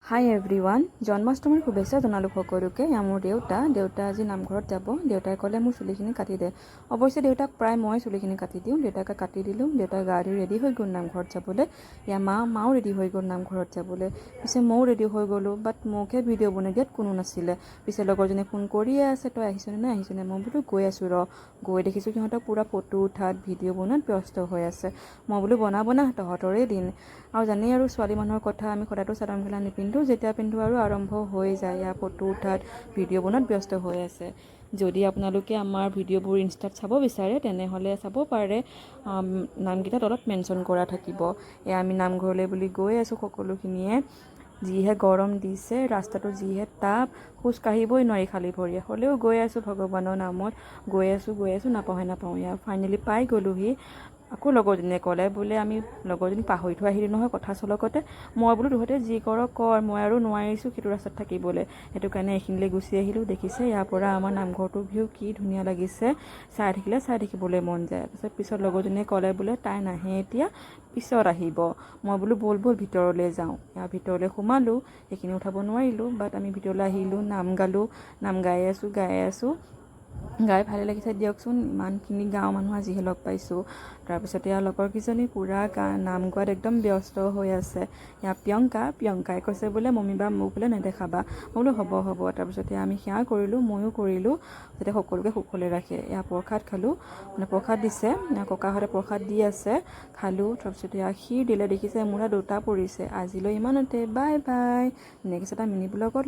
হাই everyone, জন্মাষ্টমীৰ শুভেচ্ছা জনালোঁ সকলোকে। মোৰ দেউতা আজি নামঘৰত যাব। দেউতাই ক'লে মোৰ চুলিখিনি কাটি দে। অৱশ্যে দেউতাক প্ৰায় মই চুলিখিনি কাটি দিওঁ। দেউতাকে কাটি দিলোঁ। দেউতাক গা ধুই ৰেডি হৈ গ'ল নামঘৰত যাবলৈ। মাও ৰেডি হৈ গ'ল নামঘৰত যাবলৈ। পিছে ময়ো ৰেডি হৈ গ'লোঁ, বাট মোকহে ভিডিঅ' বনাই দিয়াত কোনো নাছিলে। পিছে লগৰজনীয়ে ফোন কৰিয়ে আছে, তই আহিছনে নাই আহিছনে? মই বোলো গৈ আছোঁ গৈ দেখিছোঁ সিহঁতক পূৰা ফটো উঠাত ভিডিঅ' বনোৱাত ব্যস্ত হৈ আছে। মই বোলো বনা তহঁতৰে দিন। আৰু জানেই আৰু ছোৱালী মানুহৰ কথা, আমি সদায়তো চাদৰ মেখেলা নিপিন্ধোঁ। যেতিয়া পিন্ধো আৰু আৰম্ভ হৈ যায় ফটো উঠাত ভিডিঅ' বনোৱাত ব্যস্ত হৈ আছে। যদি আপোনালোকে আমাৰ ভিডিঅ'বোৰ ইনষ্টাত চাব বিচাৰে তেনেহ'লে চাব পাৰে, নামকেইটা তলত মেনশ্যন কৰা থাকিব। আমি নামঘৰলৈ বুলি গৈ আছোঁ সকলোখিনিয়ে। যিহে গৰম দিছে, ৰাস্তাটো যিহে তাপ, খোজ কাঢ়িবই নোৱাৰি খালী ভৰিয়ে, হ'লেও গৈ আছোঁ ভগৱানৰ নামত। গৈ আছোঁ নাপাওঁ। ফাইনেলি পাই গ'লোহি। আকৌ লগৰজনীয়ে ক'লে বোলে আমি লগৰজনীক পাহৰি থৈ আহিলোঁ নহয় কথা চলকতে। মই বোলো তহঁতে যি কৰ মই আৰু নোৱাৰিছোঁ সেইটো ৰাস্তাত থাকিবলৈ। সেইটো কাৰণে এইখিনিলৈ গুচি আহিলোঁ। দেখিছে ইয়াৰ পৰা আমাৰ নামঘৰটোৰ ভিউ কি ধুনীয়া লাগিছে। চাই থাকিবলৈ মন যায়। পিছত লগৰজনীয়ে ক'লে বোলে তাই নাহে এতিয়া, পিছত আহিব। মই বোলো ব'ল ভিতৰলৈ যাওঁ। ভিতৰলৈ সোমালোঁ। সেইখিনি উঠাব নোৱাৰিলোঁ, বাট আমি ভিতৰলৈ আহিলোঁ। নাম গালোঁ। নাম গাই আছোঁ। গাই ভালে লাগিছে দিয়কচোন। ইমানখিনি গাঁৱৰ মানুহ আজিহে লগ পাইছোঁ। তাৰপিছতে লগৰকেইজনী পূৰা নাম গোৱাত একদম ব্যস্ত হৈ আছে। প্ৰিয়ংকাই কৈছে বোলে মমী বা মোক বোলে নেদেখাবা। মই বোলো হ'ব। তাৰপিছতে আমি সেয়া কৰিলোঁ, ময়ো কৰিলোঁ, যাতে সকলোকে সুখলৈ ৰাখে। প্ৰসাদ খালোঁ, প্ৰসাদ দিছে, ককাহঁতে প্ৰসাদ দি আছে, খালোঁ। তাৰপিছতে ক্ষীৰ দিলে। দেখিছে মোৰ দুটা পৰিছে। আজিলৈ ইমানতে, বাই। নেক্সট এটা মিনি ব্লগত